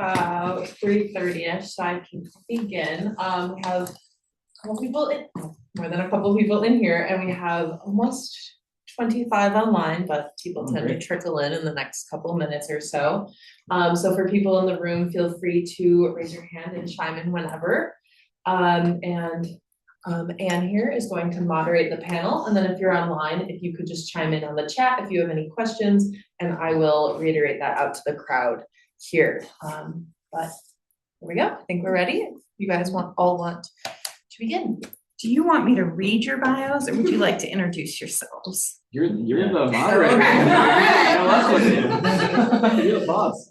about 3:30ish, so I can begin. We have a couple people in, more than a couple people in here, and we have almost 25 online, but people tend to trickle in the next couple minutes or so. So for people in the room, feel free to raise your hand and chime in whenever. Anne here is going to moderate the panel, and then if you're online, if you could just chime in on the chat if you have any questions, and I will reiterate that out to the crowd here. But here we go. I think we're ready. You guys all want to begin? Do you want me to read your bios, or would you like to introduce yourselves? You're the moderator. You're the boss.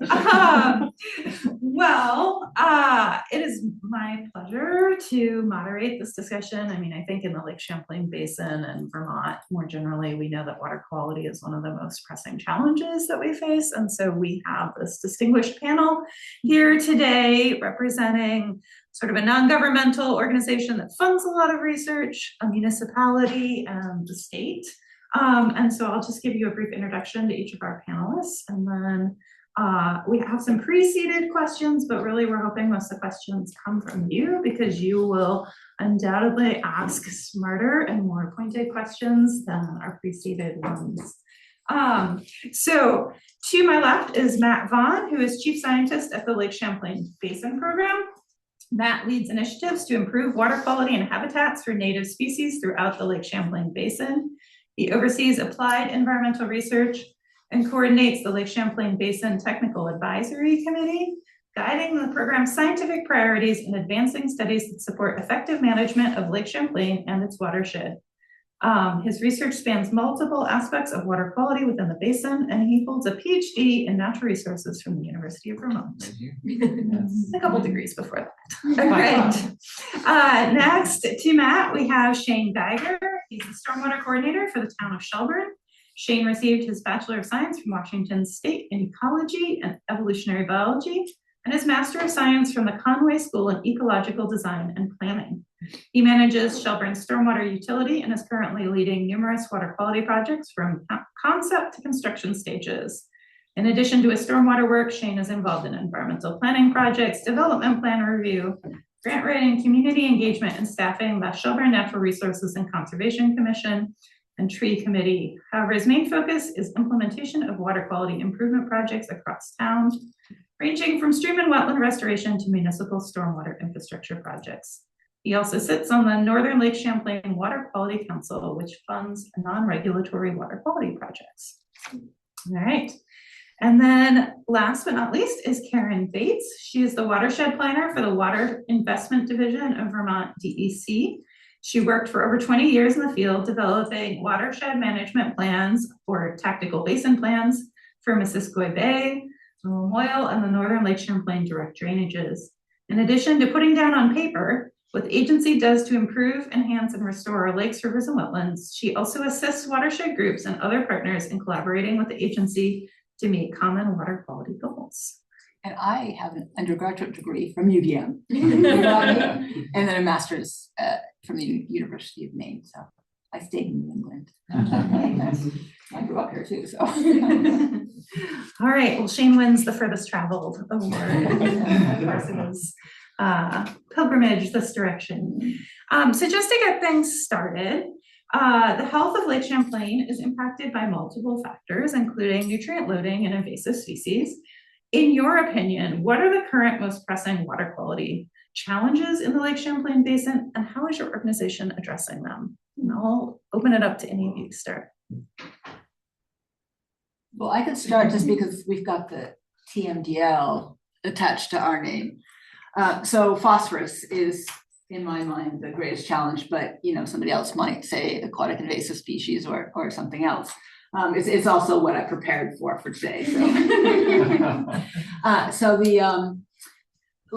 It is my pleasure to moderate this discussion. I mean, I think in the Lake Champlain Basin and Vermont, more generally, we know that water quality is one of the most pressing challenges that we face. And so we have this distinguished panel here today representing sort of a non-governmental organization that funds a lot of research, a municipality, and the state. And so I'll just give you a brief introduction to each of our panelists, and then we have some pre-seeded questions, but really we're hoping most of the questions come from you because you will undoubtedly ask smarter and more pointed questions than our pre-seeded ones. So to my left is Matt Vaughn, who is Chief Scientist at the Lake Champlain Basin Program. Matt leads initiatives to improve water quality and habitats for native species throughout the Lake Champlain Basin. He oversees applied environmental research and coordinates the Lake Champlain Basin Technical Advisory Committee, guiding the program's scientific priorities and advancing studies that support effective management of Lake Champlain and its watershed. His research spans multiple aspects of water quality within the basin, and he holds a PhD in natural resources from the University of Vermont. A couple degrees before that. All right. Next to Matt, we have Shayne Geiger. He's the stormwater coordinator for the town of Shelburne. Shayne received his Bachelor of Science from Washington State in Ecology and Evolutionary Biology, and his Master of Science from the Conway School in Ecological Design and Planning. He manages Shelburne's stormwater utility and is currently leading numerous water quality projects from concept to construction stages. In addition to his stormwater work, Shayne is involved in environmental planning projects, development plan review, grant writing, community engagement, and staffing the Shelburne Natural Resources and Conservation Commission and Tree Committee. However, his main focus is implementation of water quality improvement projects across town, ranging from stream and wetland restoration to municipal stormwater infrastructure projects. He also sits on the Northern Lake Champlain Water Quality Council, which funds non-regulatory water quality projects. All right. And then last but not least is Karen Bates. She is the watershed planner for the Water Investment Division of Vermont DEC. She worked for over 20 years in the field developing watershed management plans or tactical basin plans for Missisquoi Bay, Moyle, and the Northern Lake Champlain direct drainages. In addition to putting down on paper what the agency does to improve, enhance, and restore our lakes, rivers, and wetlands, she also assists watershed groups and other partners in collaborating with the agency to meet common water quality goals. And I have an undergraduate degree from UVM, and then a master's from the University of Maine. So I stayed in New England. I grew up here too, so. All right, well, Shayne wins the furthest traveled award. Of course, it was pilgrimage this direction. So just to get things started, the health of Lake Champlain is impacted by multiple factors, including nutrient loading and invasive species. In your opinion, what are the current most pressing water quality challenges in the Lake Champlain Basin, and how is your organization addressing them? And I'll open it up to any of you to start. Well, I can start just because we've got the TMDL attached to our name. So phosphorus is, in my mind, the greatest challenge, but somebody else might say aquatic invasive species or something else. It's also what I prepared for today. So, the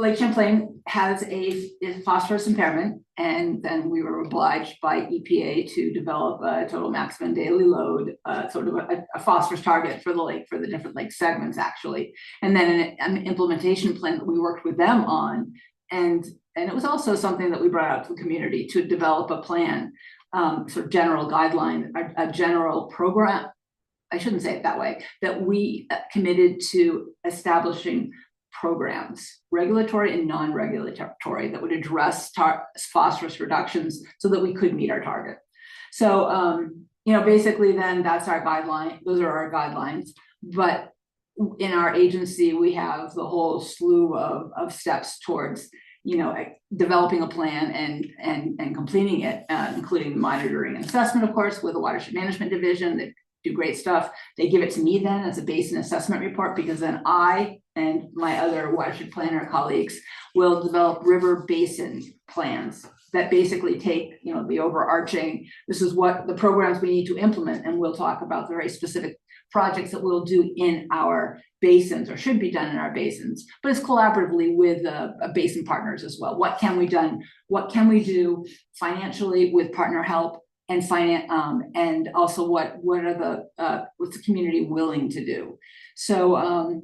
Lake Champlain has a phosphorus impairment, and then we were obliged by EPA to develop a total maximum daily load, sort of a phosphorus target for the lake, for the different lake segments, actually. And then an implementation plan that we worked with them on. And it was also something that we brought out to the community to develop a plan, sort of general guideline, a general program. I shouldn't say it that way, that we committed to establishing programs, regulatory and non-regulatory, that would address phosphorus reductions so that we could meet our target. So, basically then that's our guideline. Those are our guidelines. But in our agency, we have the whole slew of steps towards, developing a plan and completing it, including monitoring and assessment, of course, with the watershed management division that do great stuff. They give it to me then as a basin assessment report, because then I and my other watershed planner colleagues will develop river basin plans that basically take, the overarching, this is what the programs we need to implement, and we'll talk about the very specific projects that we'll do in our basins or should be done in our basins, but it's collaboratively with basin partners as well. What can we do financially with partner help and and also what's the community willing to do? So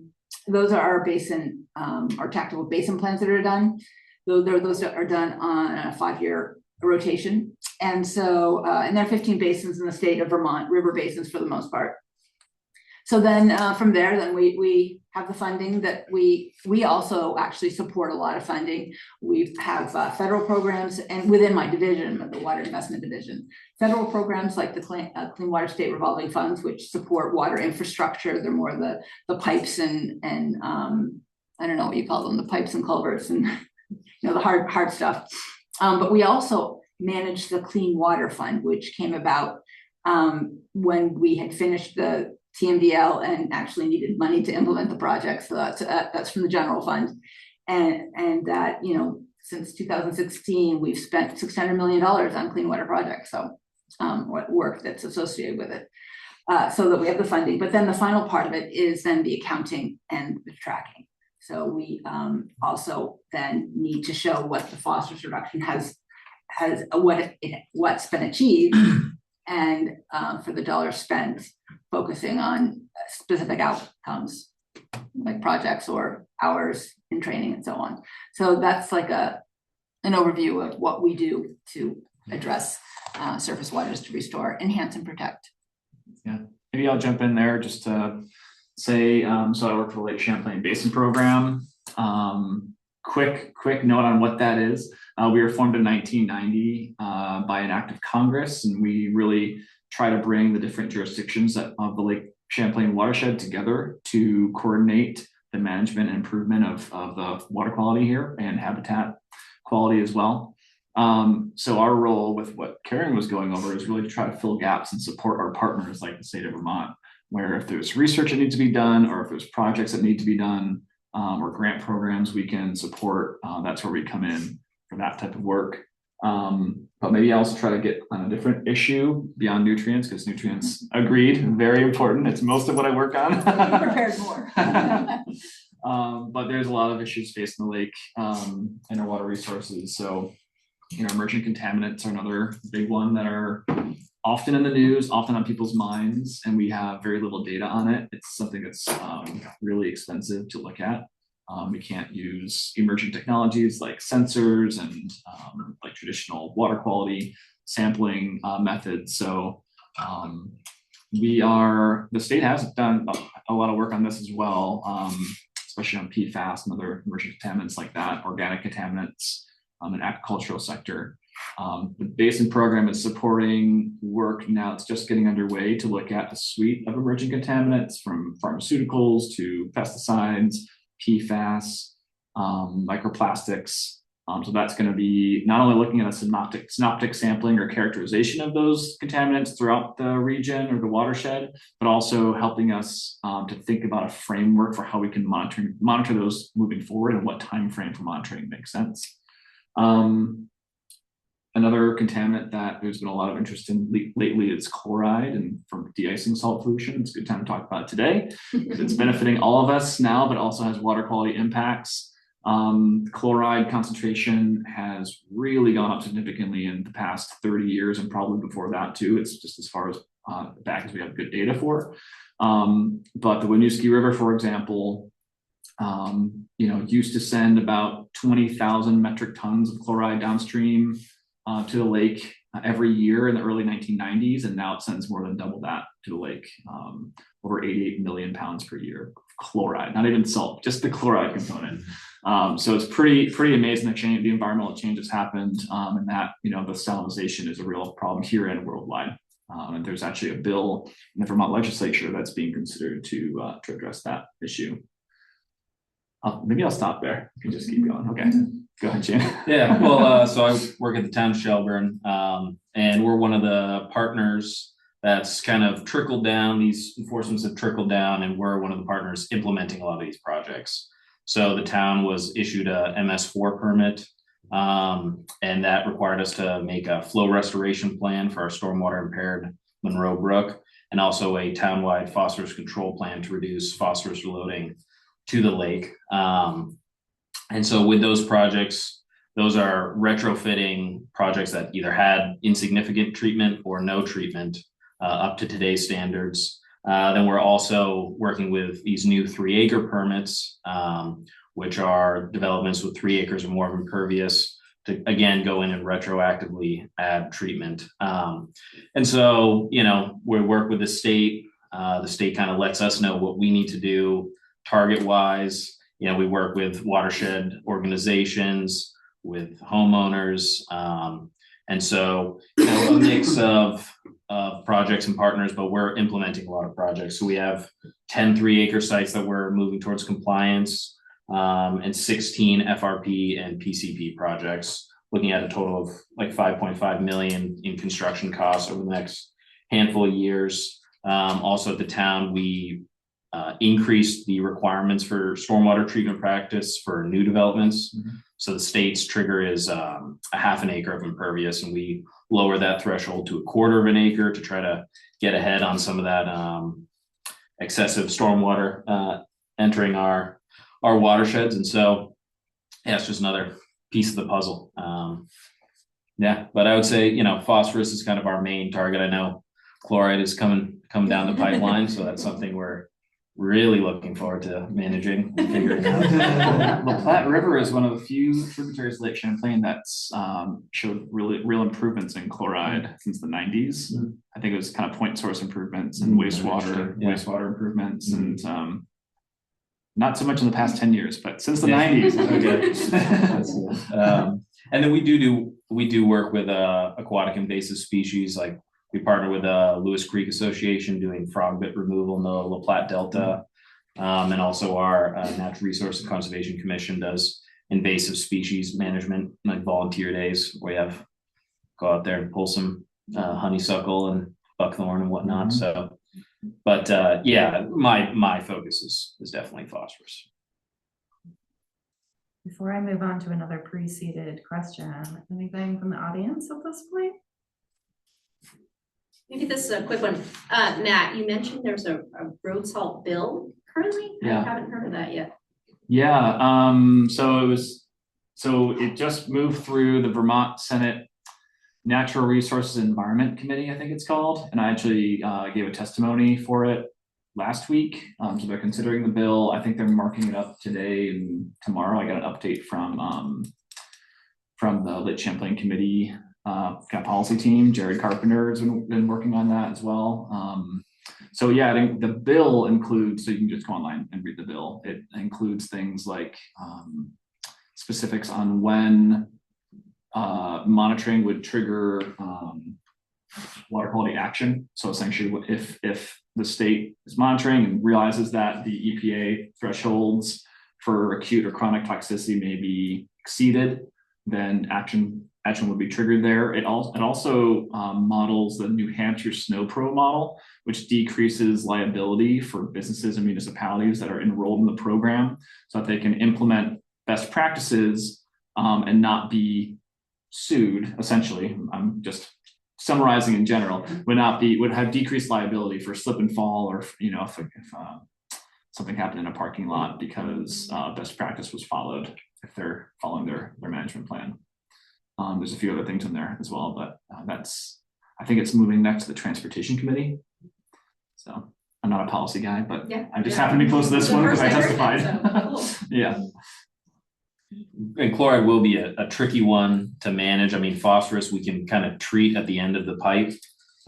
those are our basin, our tactical basin plans that are done. Those are done on a 5-year rotation. And so, and there are 15 basins in the state of Vermont, river basins for the most part. So then from there, then we have the funding that we also actually support a lot of funding. We have federal programs, and within my division, the Water Investment Division, federal programs like the Clean Water State Revolving Funds, which support water infrastructure. They're more the pipes and I don't know what you call them, the pipes and culverts and the hard stuff. But we also manage the Clean Water Fund, which came about when we had finished the TMDL and actually needed money to implement the project. So that's from the general fund. And that, since 2016, we've spent $600 million on clean water projects. So what work that's associated with it, so that we have the funding. But then the final part of it is then the accounting and the tracking. So we also then need to show what the phosphorus reduction what's been achieved, and for the dollar spent, focusing on specific outcomes like projects or hours in training and so on. So that's like an overview of what we do to address surface waters to restore, enhance, and protect. Yeah, maybe I'll jump in there just to say, so I work for the Lake Champlain Basin Program. Quick note on what that is. We were formed in 1990 by an act of Congress, and we really try to bring the different jurisdictions of the Lake Champlain watershed together to coordinate the management and improvement of the water quality here and habitat quality as well. So our role with what Karen was going over is really to try to fill gaps and support our partners like the state of Vermont, where if there's research that needs to be done, or if there's projects that need to be done, or grant programs we can support, that's where we come in for that type of work. But maybe I'll also try to get on a different issue beyond nutrients, because nutrients, agreed, very important. It's most of what I work on. You prepared more. But there's a lot of issues facing the lake and our water resources. So, emerging contaminants are another big one that are often in the news, often on people's minds, and we have very little data on it. It's something that's really expensive to look at. We can't use emerging technologies like sensors and like traditional water quality sampling methods. So the state has done a lot of work on this as well, especially on PFAS and other emerging contaminants like that, organic contaminants in agricultural sector. The Basin program is supporting work now. It's just getting underway to look at a suite of emerging contaminants, from pharmaceuticals to pesticides, PFAS, microplastics. So that's going to be not only looking at a synoptic sampling or characterization of those contaminants throughout the region or the watershed, but also helping us to think about a framework for how we can monitor those moving forward and what time frame for monitoring makes sense. Another contaminant that there's been a lot of interest in lately is chloride, and from de-icing salt pollution. It's a good time to talk about it today, because it's benefiting all of us now, but also has water quality impacts. Chloride concentration has really gone up significantly in the past 30 years, and probably before that too. It's just as far as back as we have good data for. But the Winooski River, for example, used to send about 20,000 metric tons of chloride downstream to the lake every year in the early 1990s, and now it sends more than double that to the lake, over 88 million pounds per year chloride, not even salt, just the chloride component. So it's pretty amazing the environmental changes happened, and that, the salinization is a real problem here and worldwide. And there's actually a bill in the Vermont legislature that's being considered to address that issue. Maybe I'll stop there. You can just keep going. Okay, go ahead, Shayne. Yeah, well, so I work at the town of Shelburne, and we're one of the partners that's kind of trickled down. These enforcements have trickled down, and we're one of the partners implementing a lot of these projects. So the town was issued a MS4 permit, and that required us to make a flow restoration plan for our stormwater impaired Monroe Brook, and also a townwide phosphorus control plan to reduce phosphorus loading to the lake. And so with those projects, those are retrofitting projects that either had insignificant treatment or no treatment up to today's standards. Then we're also working with these new 3-acre permits, which are developments with 3 acres or more of impervious to, again, go in and retroactively add treatment. And so, we work with the state. The state kind of lets us know what we need to do target wise. We work with watershed organizations, with homeowners. And so, a mix of projects and partners, but we're implementing a lot of projects. So we have 10 3-acre sites that we're moving towards compliance, and 16 FRP and PCP projects, looking at a total of like 5.5 million in construction costs over the next handful of years. Also at the town, we increased the requirements for stormwater treatment practice for new developments. Mm-hmm. So the state's trigger is a half an acre of impervious, and we lower that threshold to a quarter of an acre to try to get ahead on some of that excessive stormwater entering our watersheds. And so, yeah, it's just another piece of the puzzle. But I would say, phosphorus is kind of our main target. I know chloride is coming down the pipeline, so that's something we're really looking forward to managing and figuring out. The Platte River is one of the few tributaries of Lake Champlain that's showed real improvements in chloride since the 90s. Mm-hmm. I think it was kind of point source improvements and wastewater improvements, and not so much in the past 10 years, but since the 90s. Okay. And then we do work with aquatic invasive species. Like we partner with Lewis Creek Association doing frog bit removal in the La Platte Delta. And also our Natural Resource and Conservation Commission does invasive species management, like volunteer days where we go out there and pull some honeysuckle and buckthorn and whatnot. Mm-hmm. So, but my focus is definitely phosphorus. Before I move on to another preceded question, anything from the audience at this point? Maybe this is a quick one. Matt, you mentioned there's a road salt bill currently. Yeah. I haven't heard of that yet. Yeah. So it just moved through the Vermont Senate Natural Resources and Environment Committee, I think it's called. And I actually gave a testimony for it last week. So they're considering the bill. I think they're marking it up today and tomorrow. I got an update from the Lake Champlain Committee policy team. Jared Carpenter has been working on that as well. So yeah, I think the bill includes, so you can just go online and read the bill. It includes things like specifics on when monitoring would trigger water quality action. So essentially, if the state is monitoring and realizes that the EPA thresholds for acute or chronic toxicity may be exceeded, then action would be triggered there. It also models the New Hampshire SnowPro model, which decreases liability for businesses and municipalities that are enrolled in the program, so that they can implement best practices and not be sued. Essentially, I'm just summarizing in general, would have decreased liability for slip and fall, or if something happened in a parking lot because best practice was followed, if they're following their management plan. There's a few other things in there as well, but I think it's moving next to the Transportation Committee. So I'm not a policy guy, but I just happen to be close to this one because I testified. Cool. Yeah. And chloride will be a tricky one to manage. I mean, phosphorus we can kind of treat at the end of the pipe.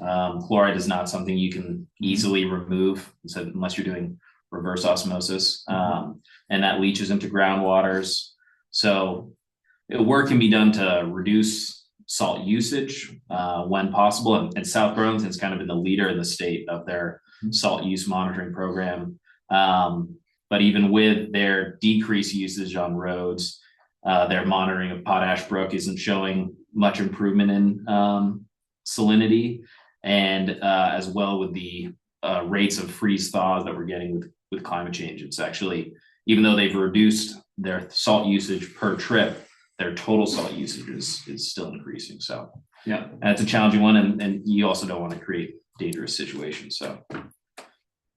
Chloride is not something you can easily remove, so unless you're doing reverse osmosis, and that leaches into groundwaters. So work can be done to reduce salt usage when possible, and South Burlington's kind of been the leader in the state of their salt use monitoring program. But even with their decreased usage on roads, their monitoring of Potash Brook isn't showing much improvement in salinity, and as well with the rates of freeze thaws that we're getting with climate change. It's actually, even though they've reduced their salt usage per trip, their total salt usage is still increasing. So yeah, and it's a challenging one, and you also don't want to create dangerous situations. So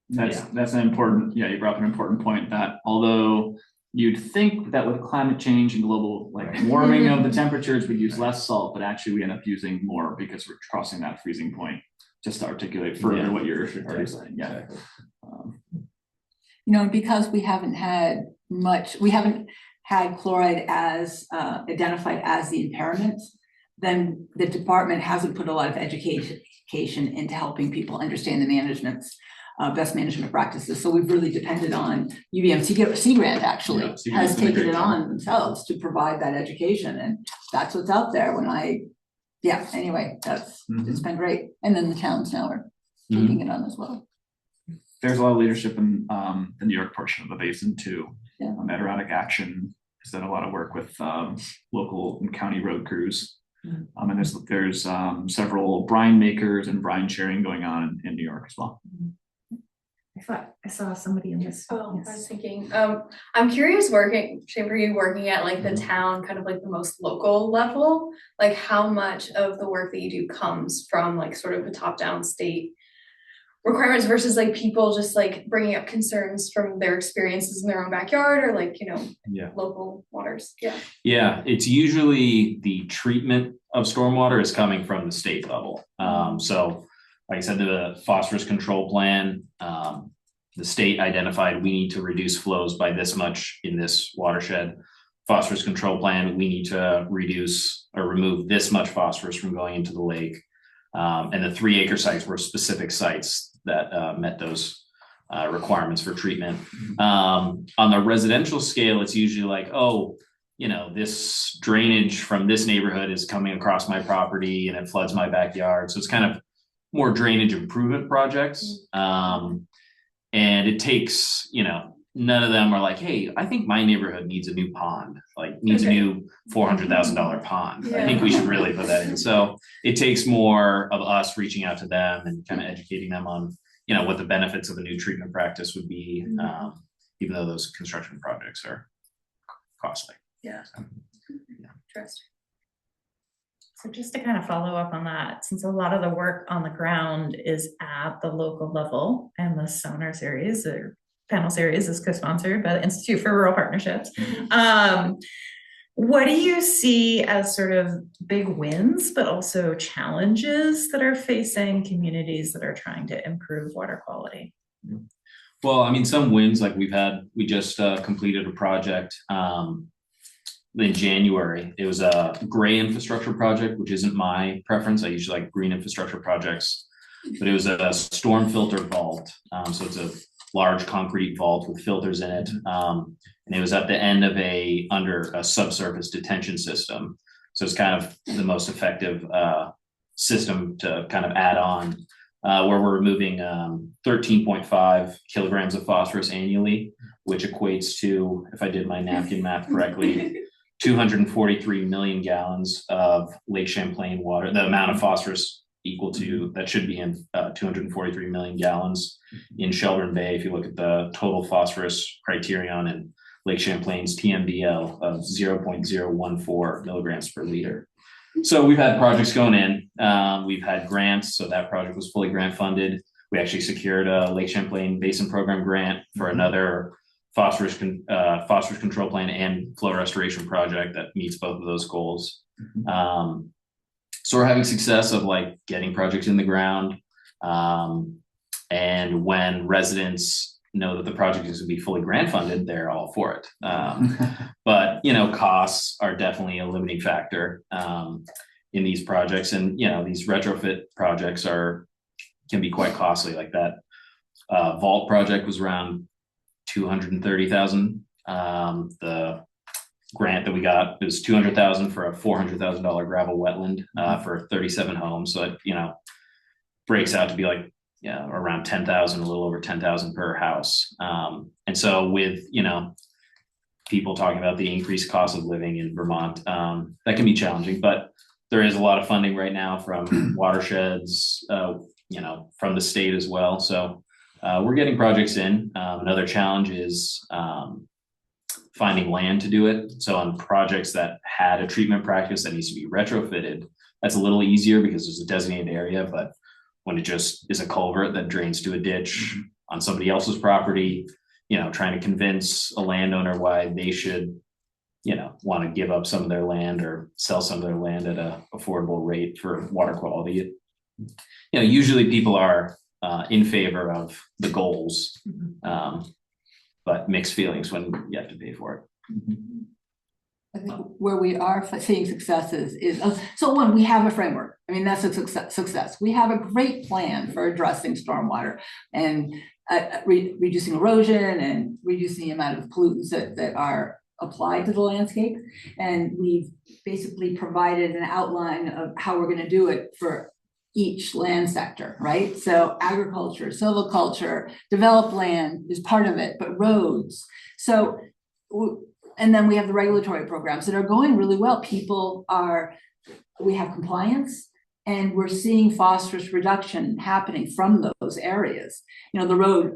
that's an important, you brought up an important point, that although you'd think that with climate change and global warming of the temperatures, we use less salt, but actually we end up using more because we're crossing that freezing point. Just to articulate further what you're already saying. Yeah. Because we haven't had chloride as identified as the impairment, then the department hasn't put a lot of education into helping people understand the best management practices. So we've really depended on UVM Sea Grant actually has taken it on themselves to provide that education, and that's what's out there. Anyway, that's it's been great, and then the towns now are taking it on as well. There's a lot of leadership in the New York portion of the basin too. Erratic Action has done a lot of work with local and county road crews. And there's several brine makers and brine sharing going on in New York as well. I thought I saw somebody in this. Oh, yes. I was thinking, I'm curious Shayne, for you working at the town, kind of the most local level, how much of the work that you do comes from sort of the top-down state requirements versus people just bringing up concerns from their experiences in their own backyard or local waters. It's usually the treatment of stormwater is coming from the state level. So like I said, the phosphorus control plan, the state identified we need to reduce flows by this much in this watershed. Phosphorus control plan, we need to reduce or remove this much phosphorus from going into the lake. And the 3 acre sites were specific sites that met those requirements for treatment. On the residential scale, it's usually this drainage from this neighborhood is coming across my property and it floods my backyard. So it's kind of more drainage improvement projects. And it takes, none of them are hey, I think my neighborhood needs a new pond, needs a new $400,000 pond. I think we should really put that in. So it takes more of us reaching out to them and kind of educating them on, what the benefits of a new treatment practice would be, even though those construction projects are costly. Interesting. So just to kind of follow up on that, since a lot of the work on the ground is at the local level, and the sonar series or panel series is co-sponsored by the Institute for Rural Partnerships, what do you see as sort of big wins, but also challenges that are facing communities that are trying to improve water quality? Well, some wins, we just completed a project in January. It was a gray infrastructure project, which isn't my preference. I usually like green infrastructure projects, but it was a storm filter vault. So it's a large concrete vault with filters in it. And it was at the end of under a subsurface detention system. So it's kind of the most effective system to kind of add on, where we're removing 13.5 kilograms of phosphorus annually, which equates to, if I did my napkin math correctly, 243 million gallons of Lake Champlain water, the amount of phosphorus equal to that should be in 243 million gallons in Shelburne Bay. If you look at the total phosphorus criterion in Lake Champlain's TMDL of 0.014 milligrams per liter. So we've had projects going in, we've had grants. So that project was fully grant funded. We actually secured a Lake Champlain Basin program grant for another phosphorus control plan and flow restoration project that meets both of those goals. So we're having success of getting projects in the ground. And when residents know that the project is going to be fully grant funded, they're all for it. But, costs are definitely a limiting factor in these projects. And, these retrofit projects can be quite costly. Like that vault project was around 230,000. The grant that we got is 200,000 for a $400,000 gravel wetland for 37 homes. So it, breaks out to be like, around 10,000, a little over 10,000 per house. And so with, people talking about the increased cost of living in Vermont, that can be challenging, but there is a lot of funding right now from watersheds, from the state as well. So we're getting projects in. Another challenge is finding land to do it. So on projects that had a treatment practice that needs to be retrofitted, that's a little easier because there's a designated area, but when it just is a culvert that drains to a ditch on somebody else's property, trying to convince a landowner why they should, want to give up some of their land or sell some of their land at a affordable rate for water quality. Usually people are in favor of the goals, but mixed feelings when you have to pay for it. I think where we are seeing successes is, so one, we have a framework. I mean, that's a success. We have a great plan for addressing stormwater and reducing erosion and reducing the amount of pollutants that are applied to the landscape. And we've basically provided an outline of how we're going to do it for each land sector, right? So agriculture, silviculture, developed land is part of it, but roads. So, and then we have the regulatory programs that are going really well. We have compliance and we're seeing phosphorus reduction happening from those areas. The road,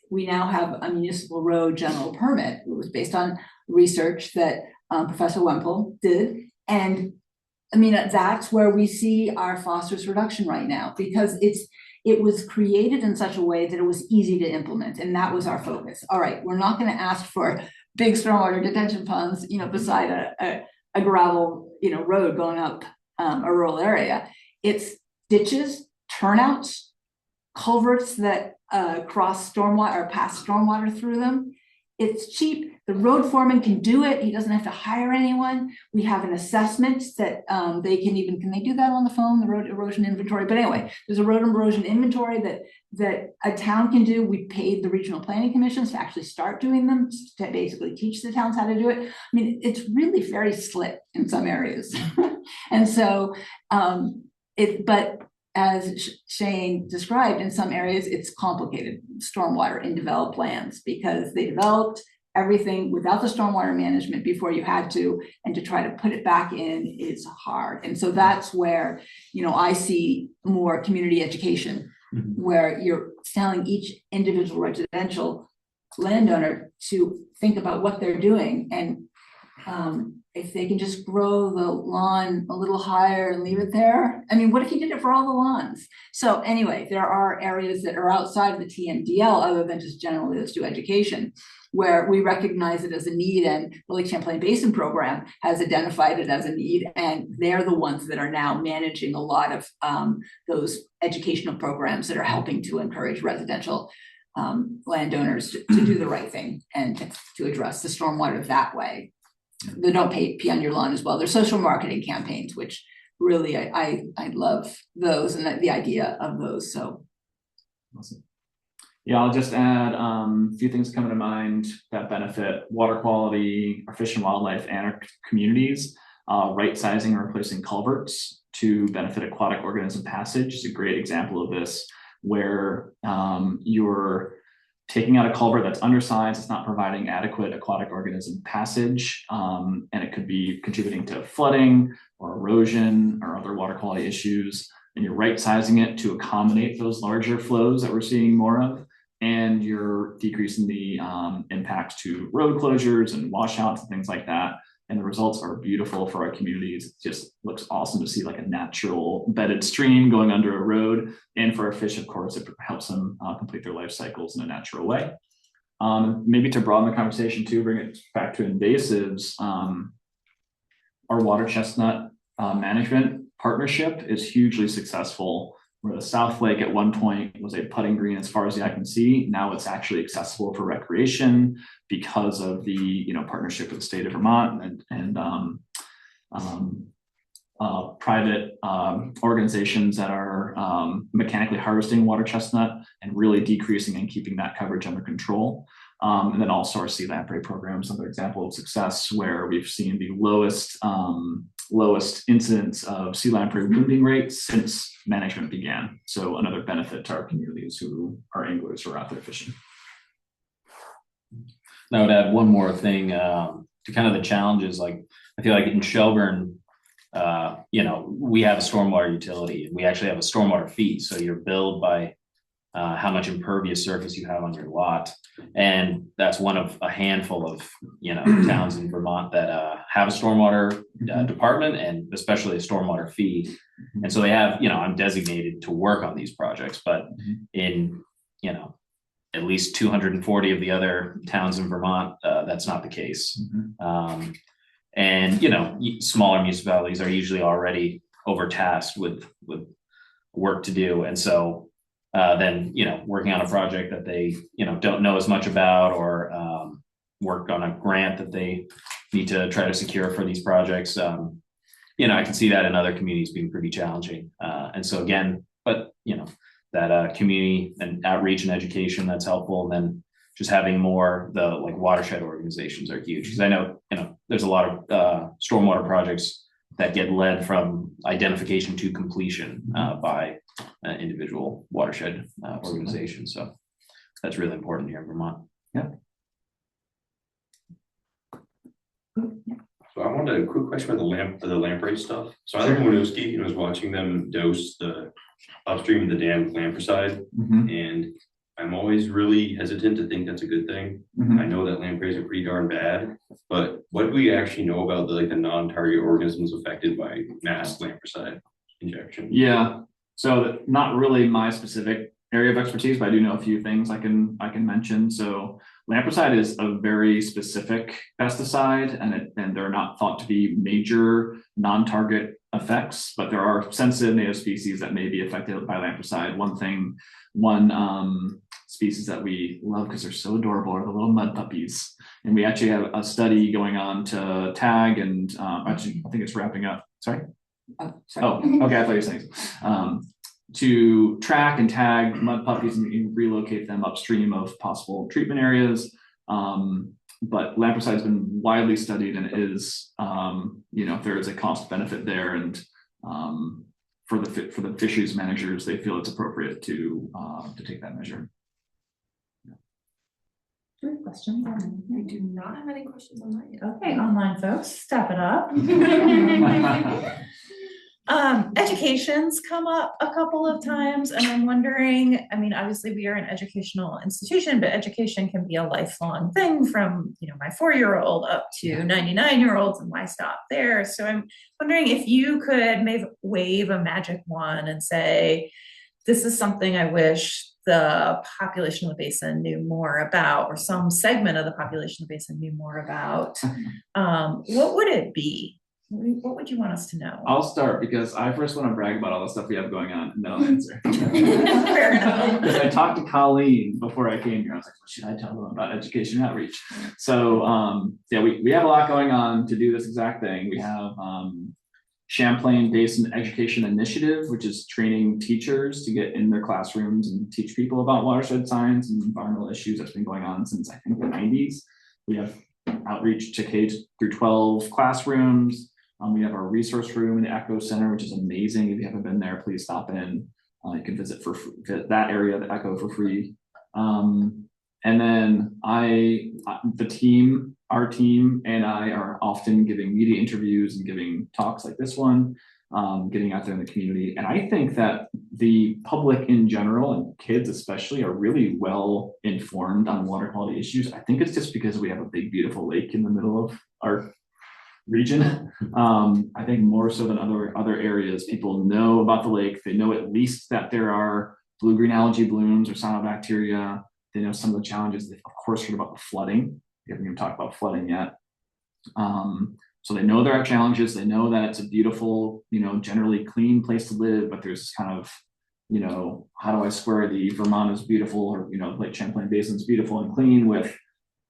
we now have a municipal road general permit. It was based on research that Professor Wemple did. And I mean, that's where we see our phosphorus reduction right now, because it was created in such a way that it was easy to implement. And that was our focus. All right, we're not going to ask for big stormwater detention ponds, beside a gravel, road going up a rural area. It's ditches, turnouts, culverts that cross stormwater or pass stormwater through them. It's cheap. The road foreman can do it. He doesn't have to hire anyone. We have an assessment that can they do that on the phone, the road erosion inventory? But anyway, there's a road erosion inventory that a town can do. We paid the regional planning commissions to actually start doing them, to basically teach the towns how to do it. I mean, it's really very slick in some areas. And so, but as Shayne described, in some areas, it's complicated, stormwater in developed lands, because they developed everything without the stormwater management before you had to, and to try to put it back in is hard. And so that's where, I see more community education, where you're telling each individual residential landowner to think about what they're doing. And if they can just grow the lawn a little higher and leave it there. I mean, what if you did it for all the lawns? So anyway, there are areas that are outside of the TMDL, other than just generally let's do education, where we recognize it as a need, and the Lake Champlain Basin program has identified it as a need, and they're the ones that are now managing a lot of those educational programs that are helping to encourage residential landowners to do the right thing and to address the stormwater that way. They don't pee on your lawn as well. There's social marketing campaigns, which really I love those and the idea of those. So awesome. Yeah, I'll just add a few things coming to mind that benefit water quality, our fish and wildlife, and our communities. Right sizing and replacing culverts to benefit aquatic organism passage is a great example of this, where you're taking out a culvert that's undersized, it's not providing adequate aquatic organism passage, and it could be contributing to flooding or erosion or other water quality issues, and you're right sizing it to accommodate those larger flows that we're seeing more of, and you're decreasing the impacts to road closures and washouts and things like that. And the results are beautiful for our communities. It just looks awesome to see like a natural bedded stream going under a road. And for our fish, of course, it helps them complete their life cycles in a natural way. Maybe to broaden the conversation too, bring it back to invasives, our water chestnut management partnership is hugely successful, where the South Lake at one point was a putting green as far as the eye can see. Now it's actually accessible for recreation because of the partnership with the state of Vermont and private organizations that are mechanically harvesting water chestnut and really decreasing and keeping that coverage under control. And then also our sea lamprey program is another example of success where we've seen the lowest incidence of sea lamprey wounding rates since management began. So another benefit to our communities who are anglers who are out there fishing. I would add one more thing to kind of the challenges. Like I feel like in Shelburne, we have a stormwater utility. We actually have a stormwater fee. So you're billed by how much impervious surface you have on your lot. And that's one of a handful of, towns in Vermont that have a stormwater department and especially a stormwater fee. And so they have, I'm designated to work on these projects, but in, at least 240 of the other towns in Vermont, that's not the case. And, smaller municipalities are usually already overtasked with work to do. And so then, working on a project that they, don't know as much about or work on a grant that they need to try to secure for these projects. I can see that in other communities being pretty challenging. And so again, but, that community and outreach and education, that's helpful. And then just having more, the like watershed organizations are huge. Because I know, there's a lot of stormwater projects that get led from identification to completion by individual watershed organizations. So that's really important here in Vermont. Yeah. So I wanted a quick question about the lamprey stuff. So I live in Winooski and was watching them dose the upstream of the dam lampricide, and I'm always really hesitant to think that's a good thing. I know that lampreys are pretty darn bad, but what do we actually know about the non-target organisms affected by mass lampricide injection? Yeah, so not really my specific area of expertise, but I do know a few things I can mention. So lampricide is a very specific pesticide, and they're not thought to be major non-target effects, but there are sensitive native species that may be affected by lampricide. One species that we love because they're so adorable are the little mud puppies, and we actually have a study going on to tag and actually I think it's wrapping up. Sorry. Sorry. Oh, okay. I thought you were saying to track and tag mud puppies and relocate them upstream of possible treatment areas. But lampricide has been widely studied and is, there is a cost benefit there, and for the fisheries managers, they feel it's appropriate to take that measure. Questions? I do not have any questions on that yet. Okay, online folks, step it up. Education's come up a couple of times, and I'm wondering, obviously we are an educational institution, but education can be a lifelong thing from, my 4-year-old up to 99-year-olds, and why stop there? So I'm wondering if you could maybe wave a magic wand and say, this is something I wish the population of the basin knew more about, or some segment of the population of the basin knew more about. What would it be? What would you want us to know? I'll start because I first want to brag about all the stuff we have going on, and then I'll answer. Fair enough. Because I talked to Colleen before I came here. I was like, what should I tell them about education outreach? So we have a lot going on to do this exact thing. We have Champlain Basin Education Initiative, which is training teachers to get in their classrooms and teach people about watershed science and environmental issues. That's been going on since I think the 90s. We have outreach to K through 12 classrooms. We have our resource room in the Echo Center, which is amazing. If you haven't been there, please stop in. You can visit that area, the Echo, for free. And then our team and I are often giving media interviews and giving talks like this one, getting out there in the community. And I think that the public in general, and kids especially, are really well informed on water quality issues. I think it's just because we have a big, beautiful lake in the middle of our region. I think more so than other areas, people know about the lake. They know at least that there are blue-green algae blooms or cyanobacteria. They know some of the challenges. They've of course heard about the flooding. We haven't even talked about flooding yet. So they know there are challenges. They know that it's a beautiful, generally clean place to live, but there's kind of, how do I square the Vermont is beautiful, or, Lake Champlain Basin is beautiful and clean with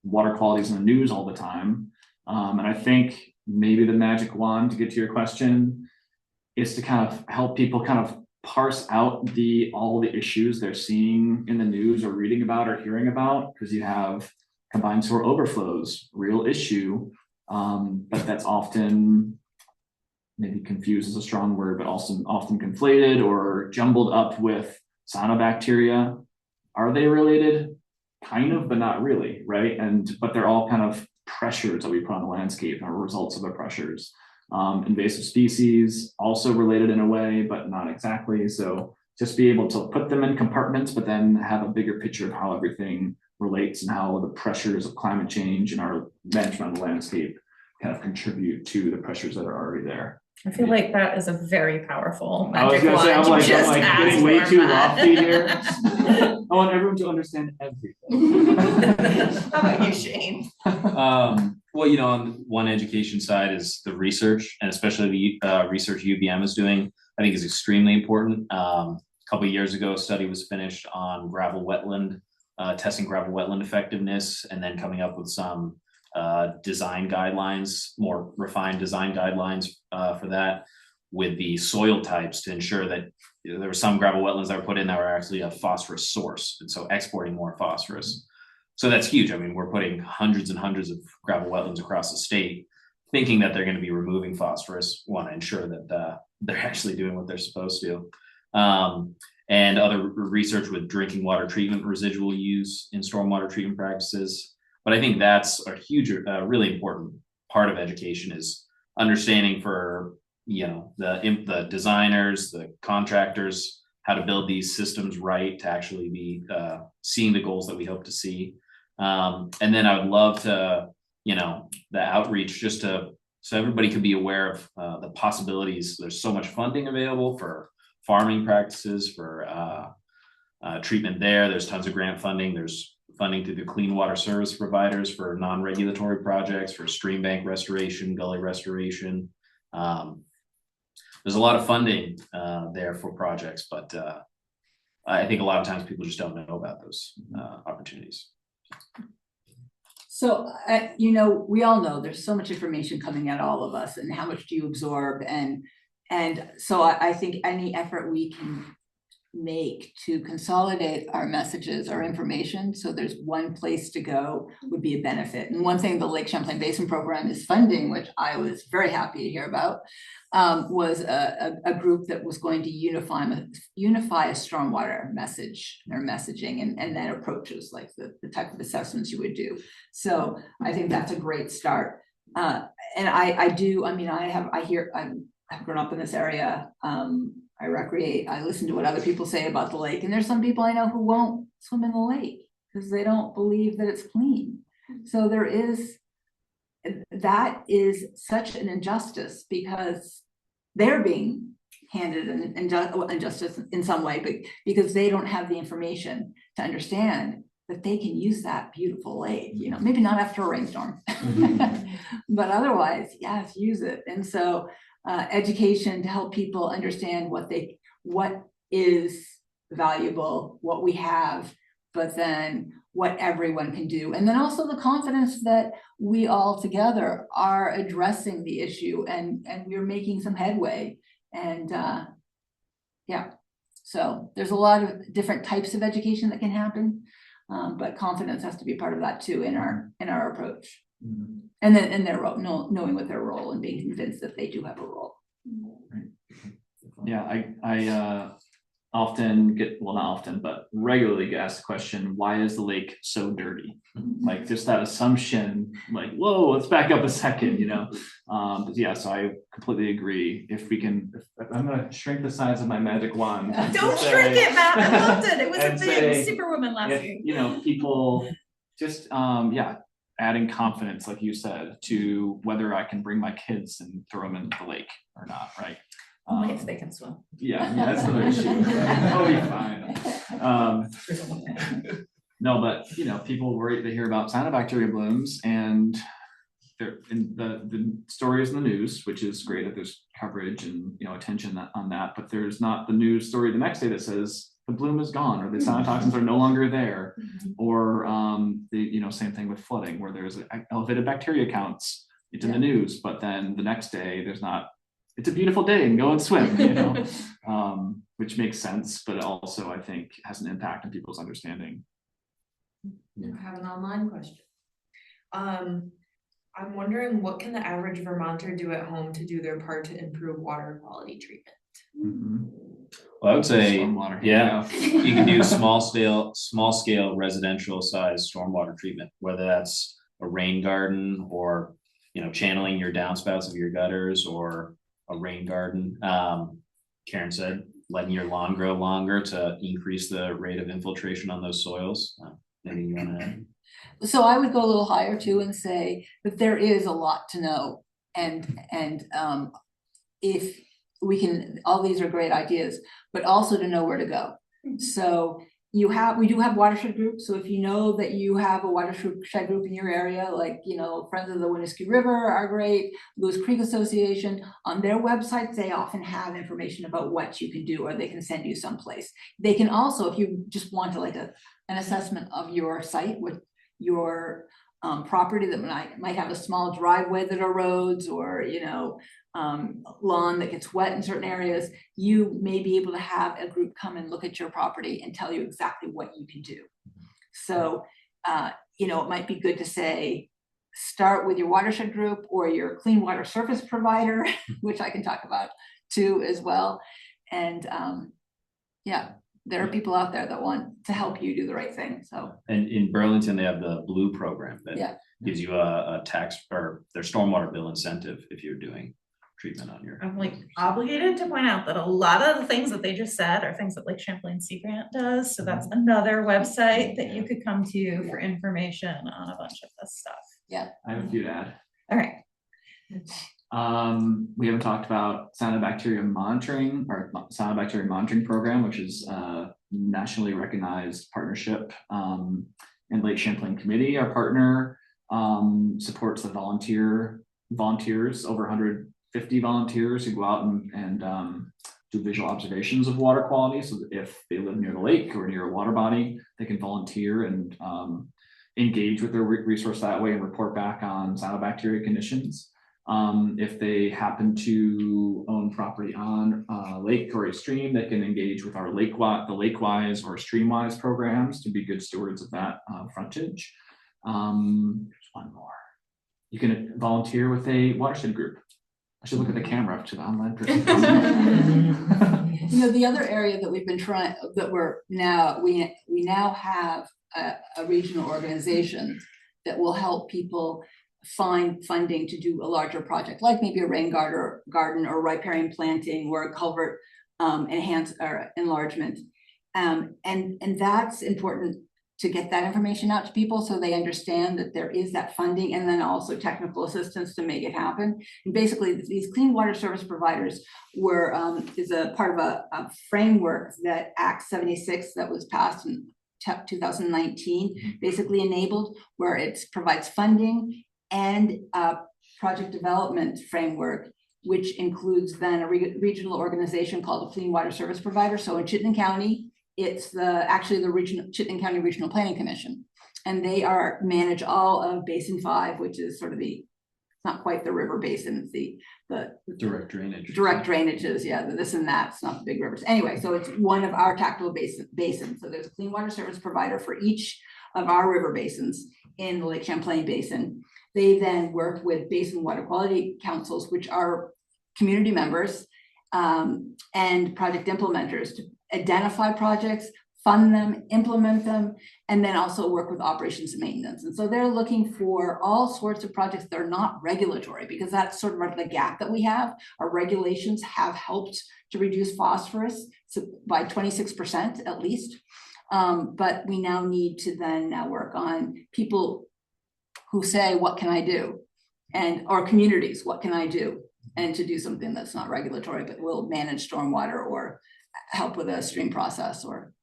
water qualities in the news all the time. And I think maybe the magic wand, to get to your question, is to kind of help people kind of parse out all the issues they're seeing in the news or reading about or hearing about, because you have combined sewer overflows, real issue, but that's often maybe confused is a strong word, but also often conflated or jumbled up with cyanobacteria. Are they related? Kind of, but not really, right? But they're all kind of pressures that we put on the landscape and are results of the pressures. Invasive species, also related in a way, but not exactly. So just be able to put them in compartments, but then have a bigger picture of how everything relates and how the pressures of climate change and our management of the landscape kind of contribute to the pressures that are already there. I feel like that is a very powerful I was magic gonna say, I'm wand. You like, just getting way asked too for, Matt. lofty here. I want everyone to understand everything. How about you, Shayne? Well, you know, on one education side is the research, and especially the research UVM is doing, I think is extremely important. A couple of years ago, a study was finished on gravel wetland, testing gravel wetland effectiveness, and then coming up with some design guidelines, more refined design guidelines for that, with the soil types to ensure that there were some gravel wetlands that were put in that were actually a phosphorus source, and so exporting more phosphorus. So that's huge. I mean, we're putting hundreds and hundreds of gravel wetlands across the state, thinking that they're going to be removing phosphorus. Want to ensure that they're actually doing what they're supposed to. And other research with drinking water treatment residual use in stormwater treatment practices. But I think that's a huge, really important part of education is understanding for, you know, the designers, the contractors, how to build these systems right to actually be seeing the goals that we hope to see. And then I would love to, you know, the outreach just to, so everybody could be aware of the possibilities. There's so much funding available for farming practices, for treatment there. There's tons of grant funding. There's funding through the clean water service providers for non-regulatory projects, for stream bank restoration, gully restoration. There's a lot of funding there for projects, but I think a lot of times people just don't know about those opportunities. So, you know, we all know there's so much information coming at all of us, and how much do you absorb? And so I think any effort we can make to consolidate our messages, our information, so there's one place to go would be a benefit. And one thing the Lake Champlain Basin program is funding, which I was very happy to hear about, was a group that was going to unify a stormwater message or messaging and then approaches like the type of assessments you would do. So I think that's a great start. And I've grown up in this area. I recreate, I listen to what other people say about the lake, and there's some people I know who won't swim in the lake because they don't believe that it's clean. So that is such an injustice because they're being handed an injustice in some way, but because they don't have the information to understand that they can use that beautiful lake, you know, maybe not after a rainstorm, but otherwise, yes, use it. And so education to help people understand what is valuable, what we have, but then what everyone can do. And then also the confidence that we all together are addressing the issue and we're making some headway. And yeah, so there's a lot of different types of education that can happen, but confidence has to be part of that too in our approach. Mm-hmm. And then in their role, knowing what their role and being convinced that they do have a role. Right. Yeah, I often get, well, not often, but regularly get asked the question, why is the lake so dirty? Like just that assumption, like, whoa, let's back up a second, you know? But yeah, so I completely agree. If I'm gonna shrink the size of my magic wand. Don't shrink it, Matt, I loved it. It was a big Superwoman last week. You know, people just, adding confidence, like you said, to whether I can bring my kids and throw them into the lake or not, right? Only if they can swim. Yeah, that's another issue. I'll be fine. No, but you know, people worry, they hear about cyanobacteria blooms, and the story is in the news, which is great that there's coverage and attention on that. But there's not the news story the next day that says the bloom is gone or the cyanotoxins are no longer there, or same thing with flooding where there's elevated bacteria counts. It's in the news, but then the next day there's not it's a beautiful day and go and swim, you know, which makes sense, but also I think has an impact on people's understanding. I have an online question. I'm wondering, what can the average Vermonter do at home to do their part to improve water quality treatment? Mm-hmm. Well, I would say, Stormwater, yeah, you can do small scale residential size stormwater treatment, whether that's a rain garden or, you know, channeling your downspouts of your gutters or a rain garden. Karen said, letting your lawn grow longer to increase the rate of infiltration on those soils. Anything you want to add? So I would go a little higher too and say that there is a lot to know. And if we can, all these are great ideas, but also to know where to go. So we do have watershed groups. So if you know that you have a watershed group in your area, like, you know, Friends of the Winooski River are great, Lewis Creek Association, on their websites, they often have information about what you can do, or they can send you someplace. They can also, if you just want to like an assessment of your site with your property that might have a small driveway that erodes, or, you know, lawn that gets wet in certain areas, you may be able to have a group come and look at your property and tell you exactly what you can do. So, you know, it might be good to say, start with your watershed group or your clean water service provider, which I can talk about too as well. And yeah, there are people out there that want to help you do the right thing. So, and in Burlington, they have the Blue program that gives you a tax or their stormwater bill incentive if you're doing treatment on your. I'm like obligated to point out that a lot of the things that they just said are things that like Champlain Sea Grant does. So that's another website that you could come to for information on a bunch of this stuff. Yeah. I have a few to add. All right. We haven't talked about cyanobacteria monitoring or cyanobacteria monitoring program, which is a nationally recognized partnership. And Lake Champlain Committee, our partner, supports the volunteers, over 150 volunteers who go out and do visual observations of water quality. So that if they live near the lake or near a water body, they can volunteer and engage with their resource that way and report back on cyanobacteria conditions. If they happen to own property on a lake or a stream, they can engage with our the Lakewise or Streamwise programs to be good stewards of that frontage. There's one more. You can volunteer with a watershed group. I should look at the camera to the online person. You know, the other area that we've been trying, that we now have a regional organization that will help people find funding to do a larger project, like maybe a rain garden or riparian planting or a culvert enlargement. And that's important to get that information out to people so they understand that there is that funding, and then also technical assistance to make it happen. And basically these clean water service providers is a part of a framework that Act 76 that was passed in 2019 basically enabled, where it provides funding and a project development framework, which includes then a regional organization called the Clean Water Service Provider. So in Chittenden County, it's the Chittenden County Regional Planning Commission, and they manage all of Basin 5, which is sort of not quite the river basin, it's the direct drainage. Direct drainages, yeah, this and that, it's not the big rivers. Anyway, so it's one of our tactile basins. So there's a clean water service provider for each of our river basins in the Lake Champlain Basin. They then work with basin water quality councils, which are community members and project implementers, to identify projects, fund them, implement them, and then also work with operations and maintenance. And so they're looking for all sorts of projects that are not regulatory, because that's sort of the gap that we have. Our regulations have helped to reduce phosphorus by 26% at least. But we now need to then work on people who say, what can I do? Or communities, what can I do? And to do something that's not regulatory, but will manage stormwater or help with a stream process. Or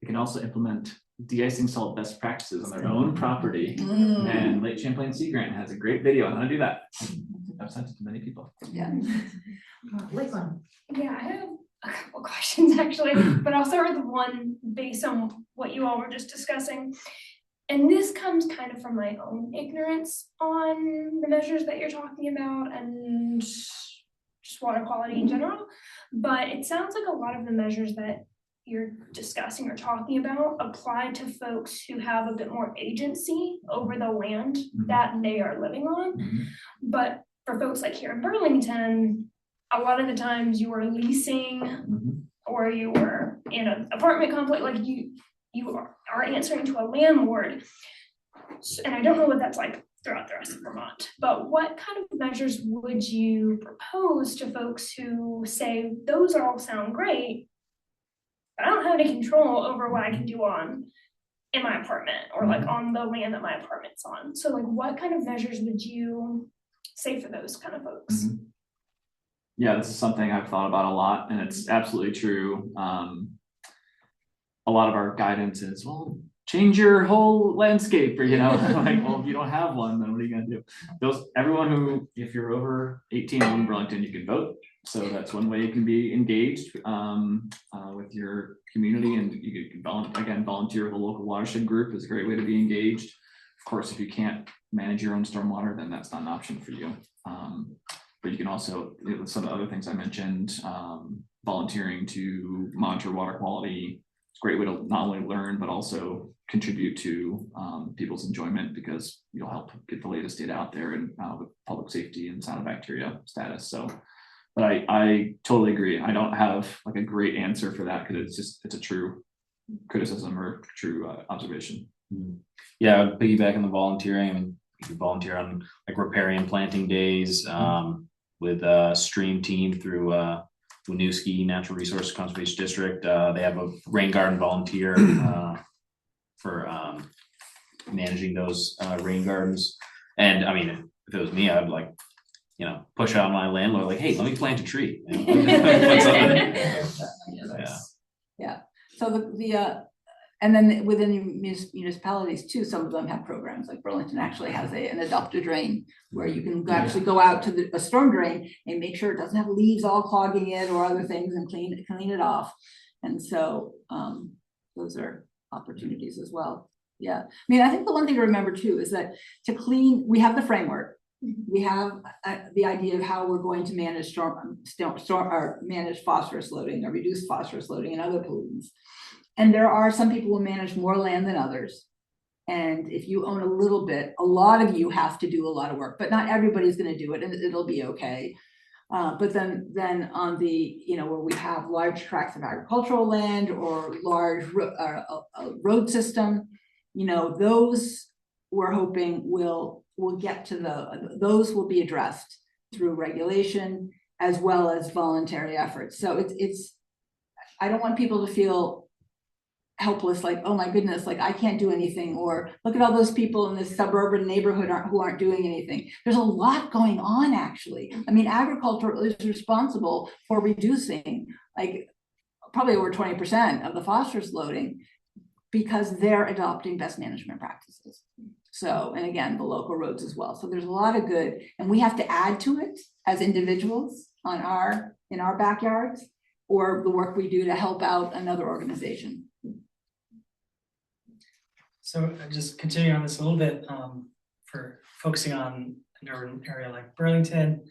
they can also implement de-icing salt best practices on their own property. And Lake Champlain Sea Grant has a great video on how to do that. I've sent it to many people. Yeah. Yeah, I have a couple questions actually, but I'll start with one based on what you all were just discussing. And this comes kind of from my own ignorance on the measures that you're talking about and just water quality in general. But it sounds like a lot of the measures that you're discussing or talking about apply to folks who have a bit more agency over the land that they are living on. But for folks like here in Burlington, a lot of the times you are leasing or you were in an apartment complex, like you are answering to a landlord. And I don't know what that's like throughout the rest of Vermont, but what kind of measures would you propose to folks who say, those all sound great, but I don't have any control over what I can do in my apartment or like on the land that my apartment's on. So like what kind of measures would you say for those kind of folks? Yeah, this is something I've thought about a lot, and it's absolutely true. A lot of our guidance is, well, change your whole landscape, or like, well, if you don't have one, then what are you gonna do? Everyone who, if you're over 18 in Burlington, you can vote. So that's one way you can be engaged with your community, and you can volunteer with a local watershed group is a great way to be engaged. Of course, if you can't manage your own stormwater, then that's not an option for you. But you can also, with some of the other things I mentioned, volunteering to monitor water quality. It's a great way to not only learn, but also contribute to people's enjoyment, because you'll help get the latest data out there and with public safety and cyanobacteria status. So, but I totally agree. I don't have like a great answer for that, because it's a true criticism or true observation. Yeah, piggyback on the volunteering. I mean, you can volunteer on like riparian planting days with a stream team through Winooski Natural Resource Conservation District. They have a rain garden volunteer for managing those rain gardens. And I mean, if it was me, I'd like, push out my landlord, like, hey, let me plant a tree. Yeah. So the and then within municipalities too, some of them have programs. Like Burlington actually has an adopt a drain, where you can actually go out to a storm drain and make sure it doesn't have leaves all clogging it or other things, and clean it off. And so those are opportunities as well. Yeah, I mean, I think the one thing to remember too is that we have the framework. We have the idea of how we're going to manage manage phosphorus loading or reduce phosphorus loading and other pollutants. And there are some people who manage more land than others. And if you own a little bit, a lot of you have to do a lot of work, but not everybody's going to do it, and it'll be okay. But then on the, where we have large tracts of agricultural land or large road system, those we're hoping will get to those will be addressed through regulation as well as voluntary efforts. So I don't want people to feel helpless, like, oh my goodness, like I can't do anything, or look at all those people in this suburban neighborhood who aren't doing anything. There's a lot going on, actually. I mean, agriculture is responsible for reducing like probably over 20% of the phosphorus loading, because they're adopting best management practices. So, and again, the local roads as well. So there's a lot of good, and we have to add to it as individuals in our backyards, or the work we do to help out another organization. So just continuing on this a little bit, for focusing on an urban area like Burlington,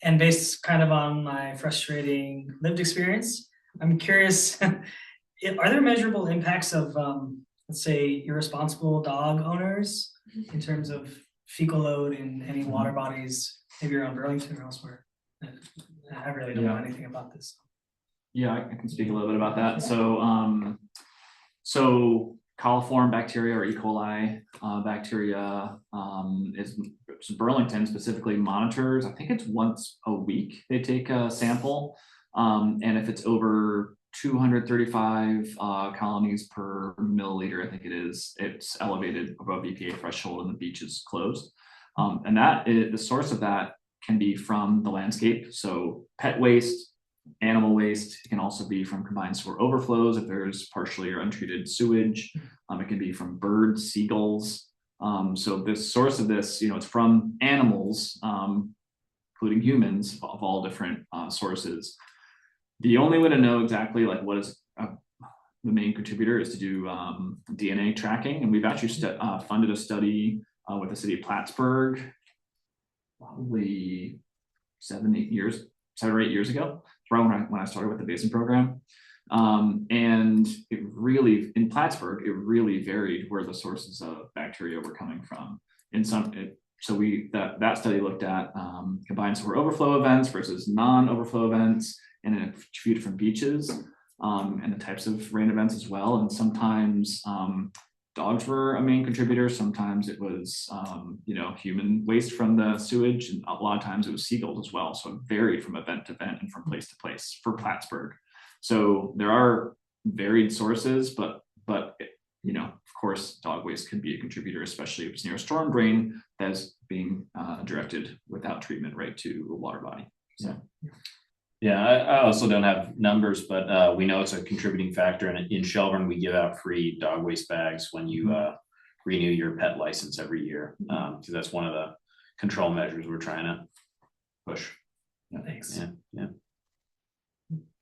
and based kind of on my frustrating lived experience, I'm curious, are there measurable impacts of, let's say, irresponsible dog owners in terms of fecal load in any water bodies, maybe around Burlington or elsewhere? I really don't know anything about this. Yeah, I can speak a little bit about that. So coliform bacteria or E. coli bacteria is Burlington specifically monitors. I think it's once a week they take a sample, and if it's over 235 colonies per milliliter, I think it's elevated above EPA threshold and the beach is closed. And the source of that can be from the landscape. So pet waste, animal waste. It can also be from combined sewer overflows if there's partially or untreated sewage. It can be from birds, seagulls. So the source of this, it's from animals, including humans, of all different sources. The only way to know exactly like what is the main contributor is to do DNA tracking, and we've actually funded a study with the city of Plattsburgh, probably 7-8 years 7 or 8 years ago, right when I started with the Basin program. And it really, in Plattsburgh, it really varied where the sources of bacteria were coming from. That study looked at combined sewer overflow events versus non-overflow events and in a few different beaches, and the types of rain events as well. And sometimes dogs were a main contributor. Sometimes it was, human waste from the sewage, and a lot of times it was seagulls as well. So it varied from event to event and from place to place for Plattsburgh. So there are varied sources, but of course, dog waste can be a contributor, especially if it's near a storm drain that is being directed without treatment right to a water body. So. Yeah, I also don't have numbers, but we know it's a contributing factor. And in Shelburne, we give out free dog waste bags when you renew your pet license every year. So that's one of the control measures we're trying to push. Yeah, thanks. Yeah.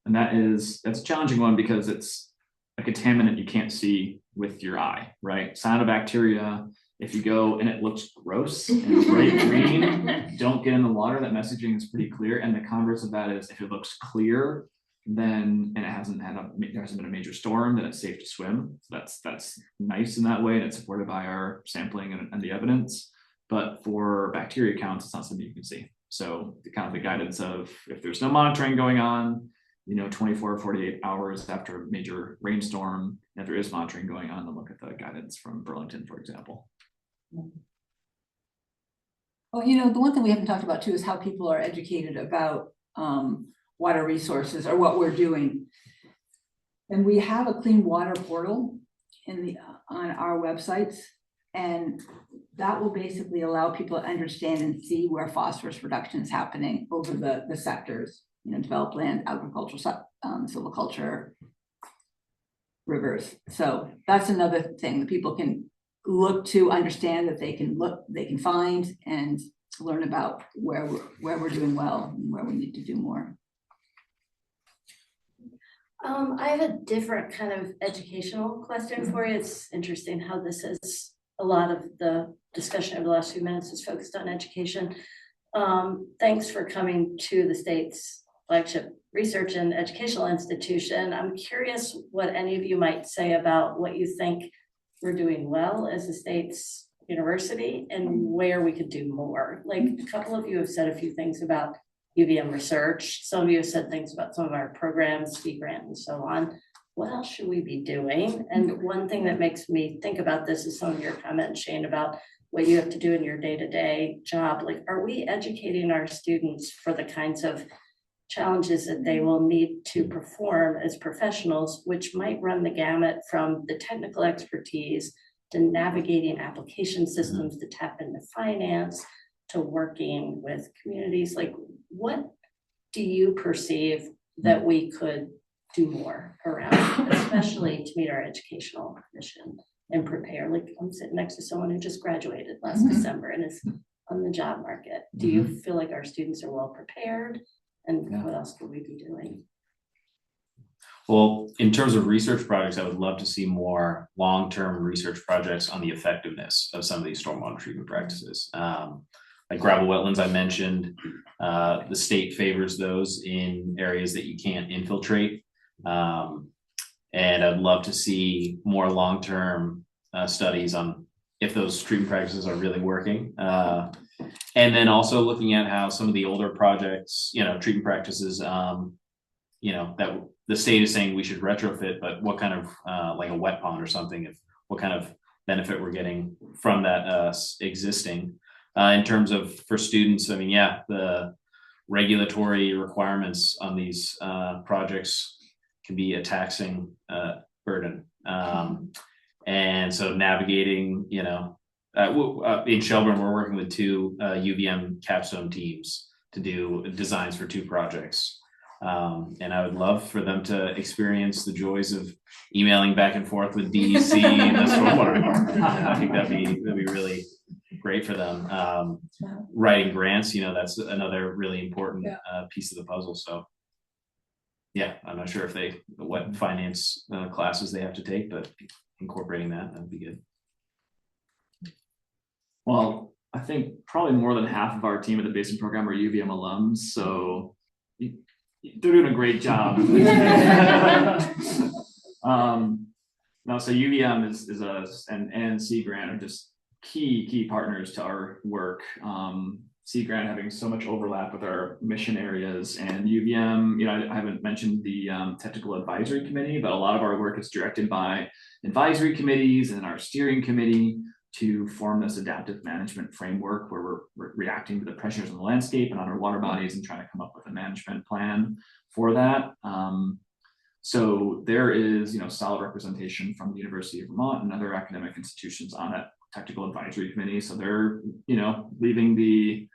And that's a challenging one because it's a contaminant you can't see with your eye, right? Cyanobacteria, if you go and it looks gross and bright green, don't get in the water. That messaging is pretty clear. And the converse of that is if it looks clear, then, and there hasn't been a major storm, then it's safe to swim. So that's nice in that way. And it's supported by our sampling and the evidence. But for bacteria counts, it's not something you can see. So the guidance of if there's no monitoring going on, 24 or 48 hours after a major rainstorm, if there is monitoring going on, then look at the guidance from Burlington, for example. Well, the one thing we haven't talked about too is how people are educated about water resources or what we're doing. And we have a clean water portal on our websites, and that will basically allow people to understand and see where phosphorus reduction is happening over the sectors, developed land, agricultural, silviculture, rivers. So that's another thing that people can look to understand, that they can find and learn about where we're doing well and where we need to do more. I have a different kind of educational question for you. It's interesting how this is, a lot of the discussion over the last few minutes is focused on education. Thanks for coming to the state's flagship research and educational institution. I'm curious what any of you might say about what you think we're doing well as a state's university and where we could do more. Like a couple of you have said a few things about UVM research. Some of you have said things about some of our programs, fee grant and so on. What else should we be doing? And one thing that makes me think about this is some of your comments, Shayne, about what you have to do in your day-to-day job. Like, are we educating our students for the kinds of challenges that they will need to perform as professionals, which might run the gamut from the technical expertise to navigating application systems to tap into finance, to working with communities? Like, what do you perceive that we could do more around, especially to meet our educational mission and prepare? Like, I'm sitting next to someone who just graduated last December and is on the job market. Do you feel like our students are well prepared? And what else could we be doing? Well, in terms of research projects, I would love to see more long-term research projects on the effectiveness of some of these stormwater treatment practices. Like gravel wetlands, I mentioned, the state favors those in areas that you can't infiltrate. And I'd love to see more long-term studies on if those treatment practices are really working. And then also looking at how some of the older projects, treatment practices, that the state is saying we should retrofit, but what kind of, like a wet pond or something, what kind of benefit we're getting from that existing. In terms of for students, I mean, the regulatory requirements on these projects can be a taxing burden. And so navigating, in Shelburne, we're working with 2 UVM capstone teams to do designs for 2 projects. And I would love for them to experience the joys of emailing back and forth with DEC and the stormwater department. I think that'd be really great for them. Writing grants, that's another really important piece of the puzzle. So I'm not sure what finance classes they have to take, but incorporating that'd be good. Well, I think probably more than half of our team at the Basin program are UVM alums. So, they're doing a great job. No, so UVM and Sea Grant are just key partners to our work. Sea Grant having so much overlap with our mission areas, and UVM, I haven't mentioned the technical advisory committee, but a lot of our work is directed by advisory committees and our steering committee to form this adaptive management framework where we're reacting to the pressures in the landscape and on our water bodies and trying to come up with a management plan for that. So there is, solid representation from the University of Vermont and other academic institutions on that technical advisory committee. So they're, leaving the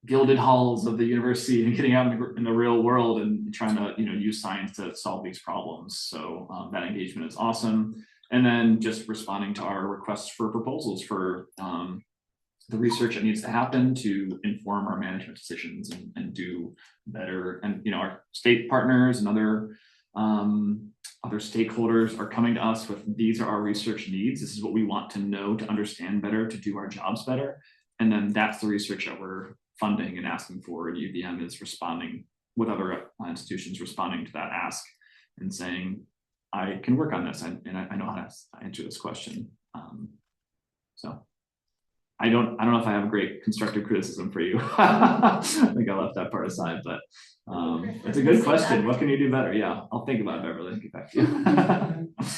gilded halls of the university and getting out in the real world and trying to, use science to solve these problems. So that engagement is awesome. And then just responding to our requests for proposals for the research that needs to happen to inform our management decisions and do better. And, our state partners and other stakeholders are coming to us with, these are our research needs. This is what we want to know to understand better, to do our jobs better. And then that's the research that we're funding and asking for. And UVM is responding with other institutions, responding to that ask and saying, I can work on this and I know how to answer this question. So I don't know if I have a great constructive criticism for you. I think I left that part aside, but it's a good question. What can you do better? Yeah, I'll think about it, Beverly, and get back to you.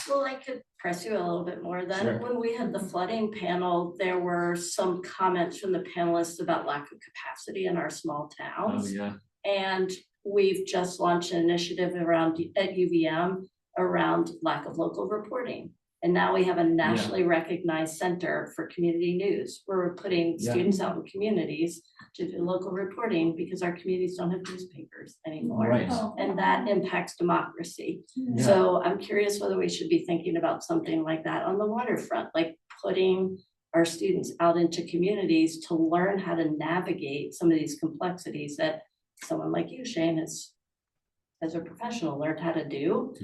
Well, I could press you a little bit more then. Sure. When we had the flooding panel, there were some comments from the panelists about lack of capacity in our small towns. Oh, yeah. And we've just launched an initiative at UVM around lack of local reporting. And now we have a nationally recognized center for community news, where we're putting students out in communities to do local reporting because our communities don't have newspapers anymore. Right. And that impacts democracy. So I'm curious whether we should be thinking about something like that on the waterfront, like putting our students out into communities to learn how to navigate some of these complexities that someone like you, Shayne, has, as a professional, learned how to do.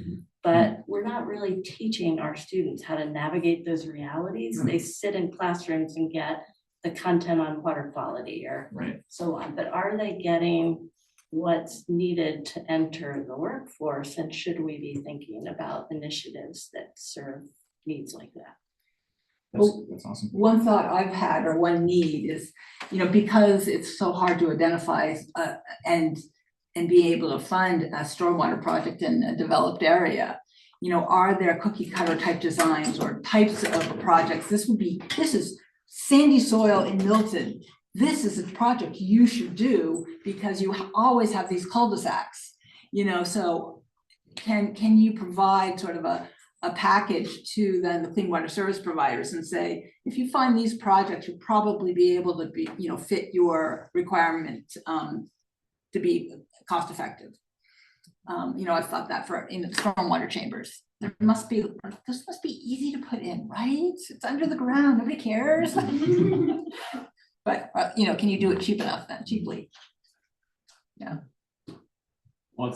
But we're not really teaching our students how to navigate those realities. They sit in classrooms and get the content on water quality or so on. But are they getting what's needed to enter the workforce? And should we be thinking about initiatives that serve needs like that? That's awesome. One thought I've had, or one need, is, because it's so hard to identify and be able to fund a stormwater project in a developed area, are there cookie cutter type designs or types of projects? This is sandy soil in Milton. This is a project you should do because you always have these cul-de-sacs, so can you provide sort of a package to then the clean water service providers and say, if you find these projects, you'll probably be able to be, fit your requirement to be cost effective. I've thought that for the stormwater chambers. This must be easy to put in, right? It's under the ground, nobody cares. But can you do it cheaply? Yeah. Well,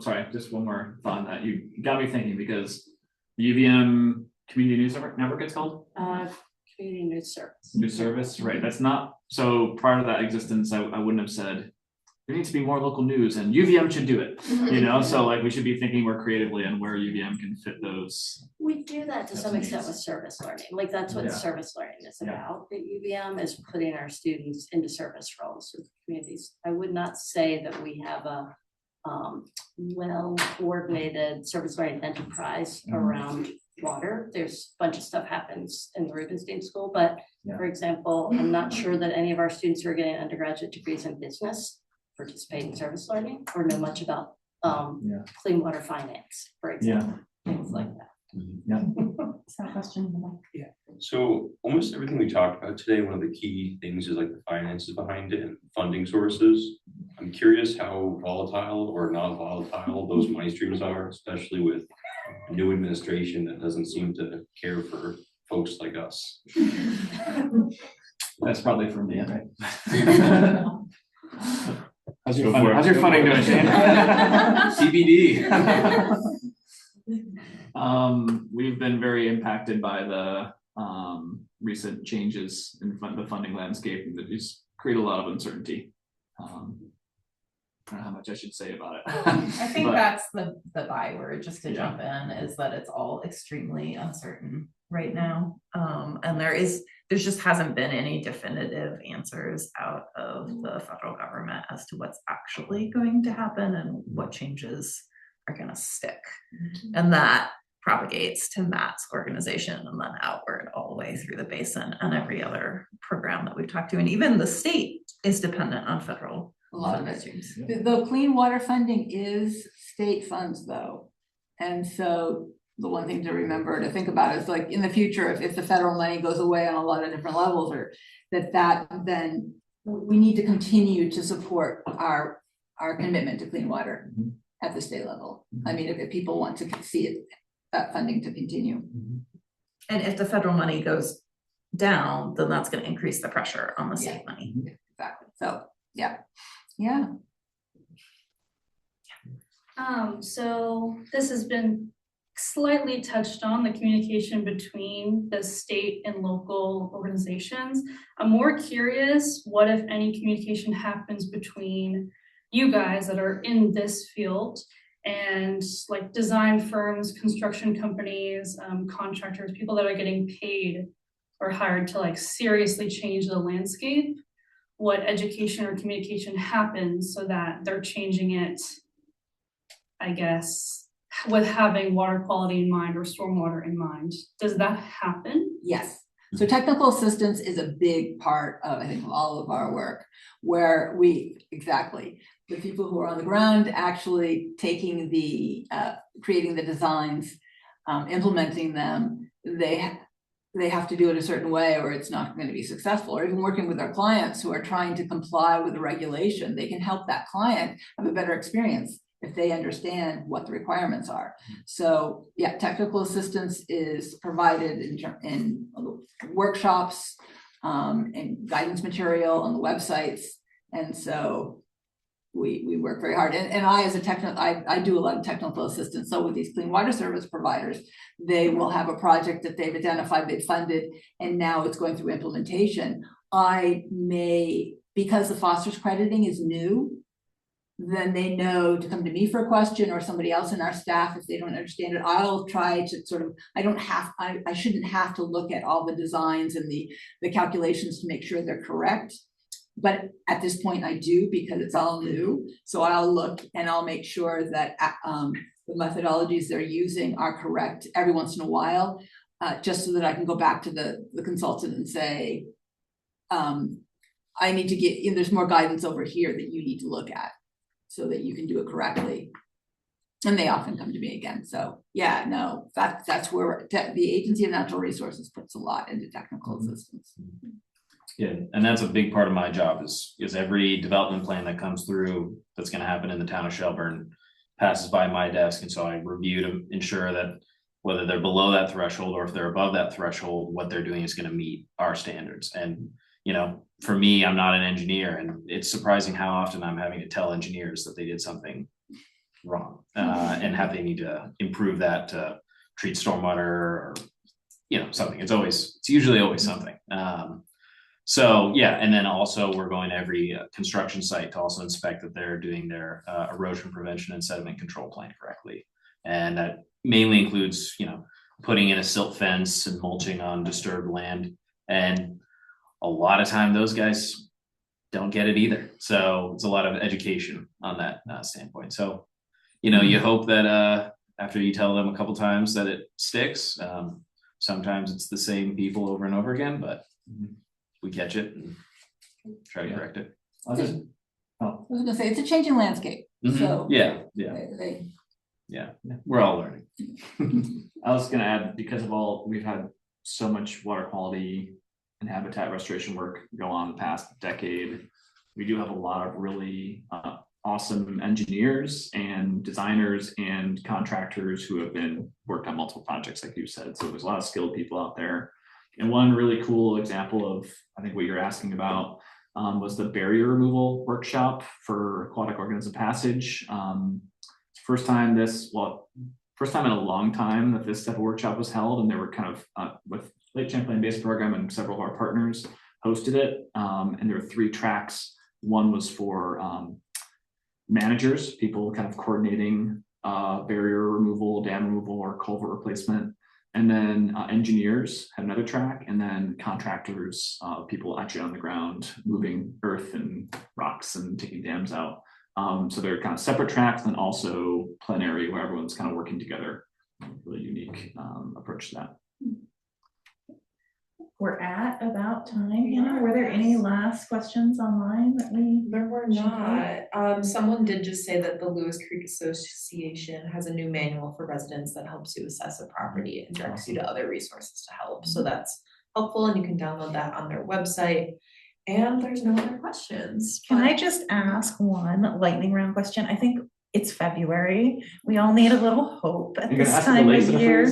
sorry, just one more thought on that. You got me thinking, because the UVM Community News Network, it's called? Community News Service. News Service, right. That's not, so prior to that existence, I wouldn't have said, there needs to be more local news and UVM should do it, so like we should be thinking more creatively on where UVM can fit those. We do that to some extent with service learning, like that's what Yeah. service learning is about. The UVM is putting our students into service roles with communities. I would not say that we have a well-coordinated service learning enterprise around water. There's a bunch of stuff happens in the Rubenstein School, but for example, I'm not sure that any of our students who are getting undergraduate degrees in business participate in service learning or know much about clean water finance, for example, things like that. Is that a question? So almost everything we talked about today, one of the key things is like the finances behind it and funding sources. I'm curious how volatile or not volatile those money streams are, especially with a new administration that doesn't seem to care for folks like us. That's probably for me, right? How's your funding doing, Shayne? CBD. We've been very impacted by the recent changes in the funding landscape, and that just create a lot of uncertainty. don't know how much I should say about it. I think But- that's the byword, just to Yeah. jump in, is that it's all extremely uncertain right now. And there just hasn't been any definitive answers out of the federal government as to what's actually going to happen and what changes are gonna stick. And that propagates to Matt's organization and then outward all the way through the basin and every other program that we've talked to. And even the state is dependent on federal A lot of funding it. streams. The clean water funding is state funds though. And so the one thing to remember to think about is like in the future, if the federal money goes away on a lot of different levels, or that then we need to continue to support our commitment to clean water at the state level. I mean, if people want to see it, that funding to continue. And if the federal money goes down, then that's gonna increase the pressure on the Yeah. state money. Exactly. So, yeah. So this has been slightly touched on, the communication between the state and local organizations. I'm more curious, what if any communication happens between you guys that are in this field and like design firms, construction companies, contractors, people that are getting paid or hired to like seriously change the landscape? What education or communication happens so that they're changing it, I guess, with having water quality in mind or stormwater in mind? Does that happen? Yes. So technical assistance is a big part of, I think, all of our work, where the people who are on the ground actually taking creating the designs, implementing them, they have to do it a certain way or it's not going to be successful. Or even working with our clients who are trying to comply with the regulation, they can help that client have a better experience if they understand what the requirements are. So yeah, technical assistance is provided in workshops and guidance material on the websites. And so we work very hard. And I, as I do a lot of technical assistance. So with these clean water service providers, they will have a project that they've identified, they've funded, and now it's going through implementation. Because the phosphorus crediting is new, then they know to come to me for a question, or somebody else in our staff if they don't understand it. I'll try to sort of, I shouldn't have to look at all the designs and the calculations to make sure they're correct. But at this point I do, because it's all new. So I'll look and I'll make sure that the methodologies they're using are correct every once in a while, just so that I can go back to the consultant and say, I need to there's more guidance over here that you need to look at, so that you can do it correctly. And they often come to me again. So yeah, no, that's where the Agency of Natural Resources puts a lot into technical assistance. Yeah, and that's a big part of my job is every development plan that comes through that's gonna happen in the town of Shelburne passes by my desk, and so I review to ensure that whether they're below that threshold or if they're above that threshold, what they're doing is gonna meet our standards. And you know, for me, I'm not an engineer, and it's surprising how often I'm having to tell engineers that they did something wrong, and how they need to improve that to treat stormwater or, you know, something. It's usually always something. So yeah, and then also we're going to every construction site to also inspect that they're doing their erosion prevention and sediment control plan correctly. And that mainly includes, you know, putting in a silt fence and mulching on disturbed land. And a lot of time those guys don't get it either. So it's a lot of education on that standpoint. So, you know, you hope that after you tell them a couple times that it sticks. Sometimes it's the same people over and over again, but we catch it and try to correct it. I was gonna say, it's a changing landscape. So Yeah, we're all learning. I was gonna add, because we've had so much water quality and habitat restoration work go on the past decade. We do have a lot of really awesome engineers and designers and contractors who have worked on multiple projects, like you said. So there's a lot of skilled people out there. And one really cool example of, I think, what you're asking about was the barrier removal workshop for aquatic organism passage. First time in a long time that this type of workshop was held, and they were kind of with Lake Champlain Basin Program and several of our partners hosted it. And there were 3 tracks. One was for managers, people kind of coordinating barrier removal, dam removal, or culvert replacement. And then engineers have another track, and then contractors, people actually on the ground moving earth and rocks and taking dams out. So they're kind of separate tracks, and also plenary where everyone's kind of working together. Really unique approach to that. We're at about time. Hannah, were there any last questions online that we? There were not. Someone did just say that the Lewis Creek Association has a new manual for residents that helps you assess a property and directs you to other resources to help. So that's helpful, and you can download that on their website. And there's no other questions. Can I just ask one lightning round question? I think it's February. We all need a little hope at this time of year.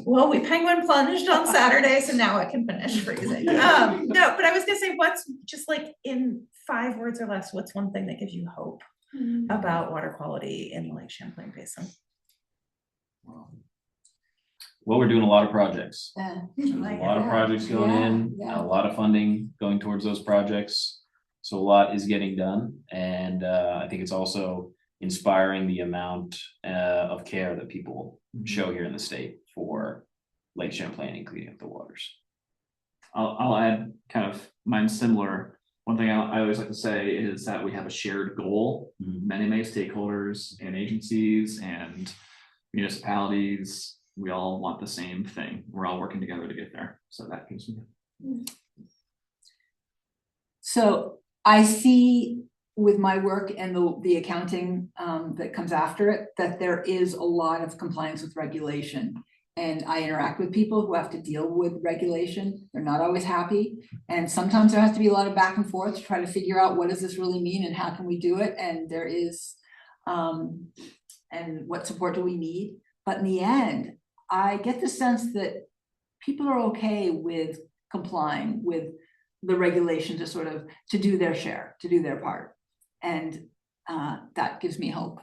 Well, we penguin plunged on Saturday, so now it can finish freezing. No, but I was gonna say, what's just like in 5 words or less, what's one thing that gives you hope about water quality in the Lake Champlain Basin? Well, we're doing a lot of projects. Yeah. There's a lot of projects going in, Yeah. a lot of funding going towards those projects. So a lot is getting done, and I think it's also inspiring the amount of care that people show here in the state for Lake Champlain and cleaning up the waters. I'll add kind of mine similar. One thing I always like to say is that we have a shared goal. Many stakeholders and agencies and municipalities, we all want the same thing. We're all working together to get there. So that gives me. So I see with my work and the accounting that comes after it, that there is a lot of compliance with regulation. And I interact with people who have to deal with regulation. They're not always happy. And sometimes there has to be a lot of back and forth to try to figure out what does this really mean and how can we do it? And there is, and what support do we need? But in the end, I get the sense that people are okay with complying with the regulation to do their share, to do their part. And that gives me hope.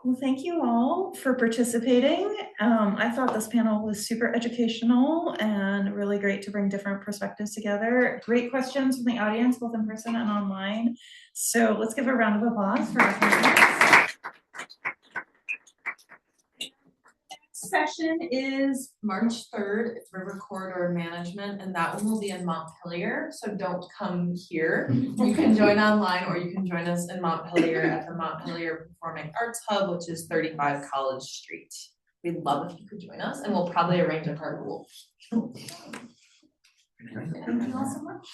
Well, thank you all for participating. I thought this panel was super educational and really great to bring different perspectives together. Great questions from the audience, both in person and online. So let's give a round of applause for our panelists. Session is March 3rd, it's River Corridor Management, and that one will be in Montpelier, so don't come here. You can join online, or you can join us in Montpelier at the Montpelier Performing Arts Hub, which is 35 College Street. We'd love if you could join us, and we'll probably arrange a carpool. Thank you all so much.